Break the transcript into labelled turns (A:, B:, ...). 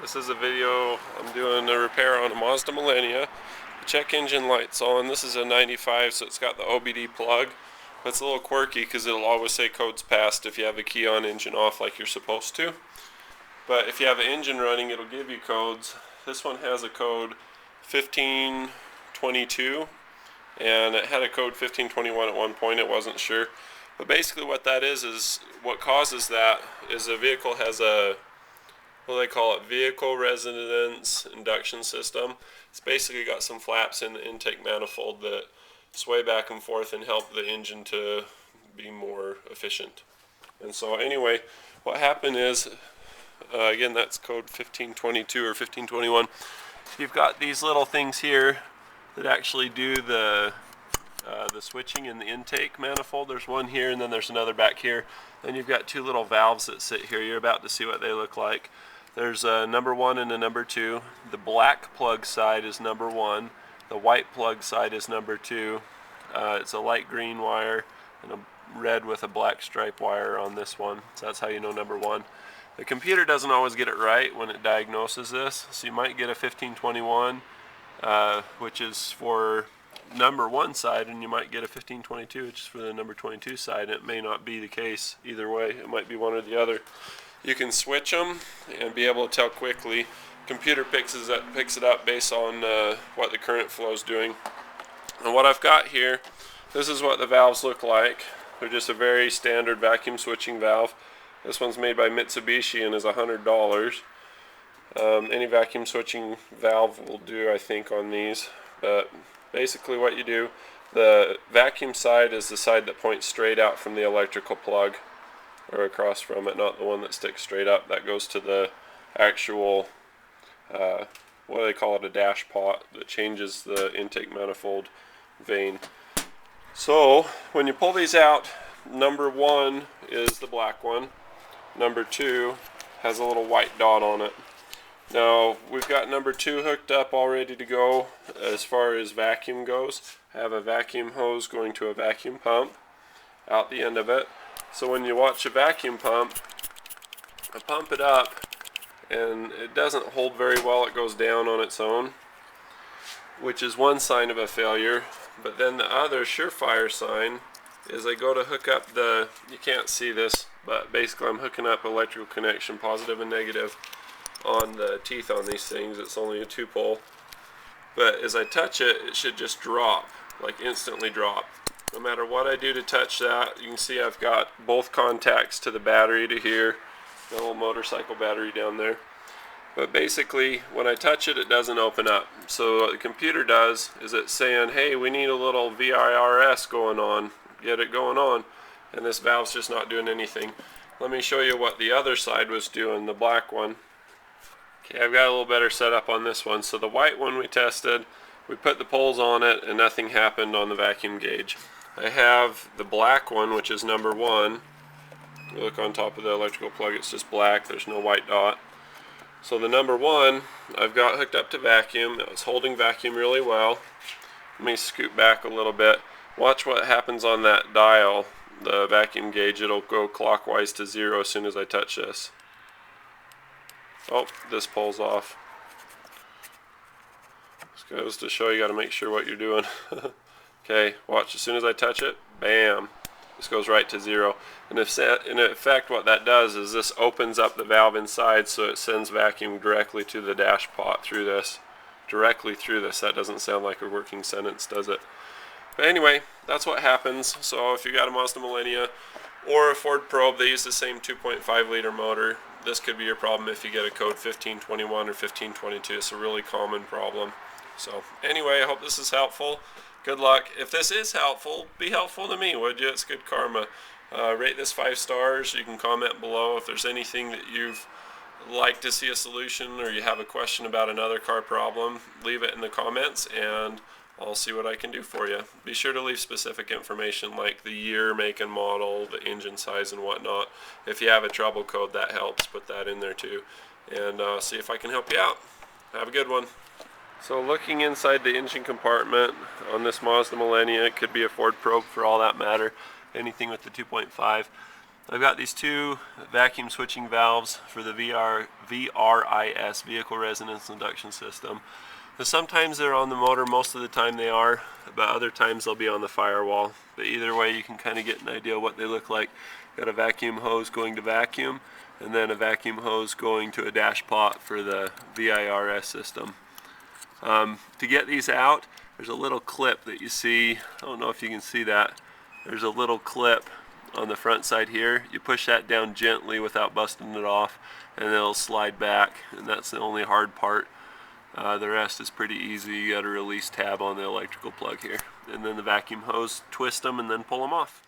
A: This is a video I'm doing a repair on a Mazda Millenia. The check engine light's on. This is a 95, so it's got the OBD plug. But it's a little quirky because it'll always say codes passed if you have a key on, engine off like you're supposed to. But if you have an engine running, it'll give you codes. This one has a code 1522, and it had a code 1521 at one point. It wasn't sure. But basically what that is what causes that is a vehicle has a, what do they call it, vehicle resonance induction system. It's basically got some flaps in the intake manifold that sway back and forth and help the engine to be more efficient. And so anyway, what happened is, again, that's code 1522 or 1521. You've got these little things here that actually do the switching in the intake manifold. There's one here and then there's another back here. Then you've got two little valves that sit here. You're about to see what they look like. There's a number 1 and a number 2. The black plug side is number 1. The white plug side is number 2. It's a light green wire and a red with a black stripe wire on this one. So that's how you know number 1. The computer doesn't always get it right when it diagnoses this. So you might get a 1521, which is for number 1 side, and you might get a 1522, which is for the number 22 side. It may not be the case either way. It might be one or the other. You can switch them and be able to tell quickly. Computer picks it up based on what the current flow is doing. And what I've got here, this is what the valves look like. They're just a very standard vacuum switching valve. This one's made by Mitsubishi and is $100. Any vacuum switching valve will do, I think, on these. But basically what you do, the vacuum side is the side that points straight out from the electrical plug, or across from it, not the one that sticks straight up. That goes to the actual, what do they call it, a dash pot that changes the intake manifold vane. So when you pull these out, number 1 is the black one. Number 2 has a little white dot on it. Now we've got number 2 hooked up all ready to go as far as vacuum goes. I have a vacuum hose going to a vacuum pump out the end of it. So when you watch a vacuum pump, I pump it up and it doesn't hold very well. It goes down on its own, which is one sign of a failure. But then the other surefire sign is I go to hook up the, you can't see this, but basically I'm hooking up electrical connection, positive and negative, on the teeth on these things. It's only a 2-pole. But as I touch it, it should just drop, like instantly drop. No matter what I do to touch that, you can see I've got both contacts to the battery to here, the little motorcycle battery down there. But basically, when I touch it, it doesn't open up. So what the computer does is it's saying, hey, we need a little VIRS going on, get it going on, and this valve's just not doing anything. Let me show you what the other side was doing, the black one. Okay, I've got a little better setup on this one. So the white one we tested, we put the poles on it and nothing happened on the vacuum gauge. I have the black one, which is number 1. You look on top of the electrical plug, it's just black, there's no white dot. So the number 1 I've got hooked up to vacuum. It's holding vacuum really well. Let me scoot back a little bit. Watch what happens on that dial, the vacuum gauge. It'll go clockwise to 0 as soon as I touch this. Oh, this pulls off. This goes to show you got to make sure what you're doing. Okay, watch, as soon as I touch it, bam, this goes right to 0. And in effect what that does is this opens up the valve inside, so it sends vacuum directly to the dash pot through this. Directly through this. That doesn't sound like a working sentence, does it? But anyway, that's what happens. So if you got a Mazda Millenia or a Ford Probe, they use the same 2.5 liter motor. This could be your problem if you get a code 1521 or 1522. It's a really common problem. So anyway, I hope this is helpful. Good luck. If this is helpful, be helpful to me, would you? It's good karma. Rate this 5 stars. You can comment below if there's anything that you've like to see a solution, or you have a question about another car problem. Leave it in the comments and I'll see what I can do for you. Be sure to leave specific information like the year, make and model, the engine size and whatnot. If you have a trouble code, that helps. Put that in there too, and see if I can help you out. Have a good one. So looking inside the engine compartment on this Mazda Millenia, it could be a Ford Probe for all that matter, anything with the 2.5. I've got these two vacuum switching valves for the VRIS, Vehicle Resonance Induction System. Now, sometimes they're on the motor, most of the time they are, but other times they'll be on the firewall. But either way, you can kind of get an idea of what they look like. Got a vacuum hose going to vacuum, and then a vacuum hose going to a dash pot for the VIRS system. To get these out, there's a little clip that you see. I don't know if you can see that. There's a little clip on the front side here. You push that down gently without busting it off, and it'll slide back, and that's the only hard part. The rest is pretty easy. You got a release tab on the electrical plug here, and then the vacuum hose, twist them and then pull them off.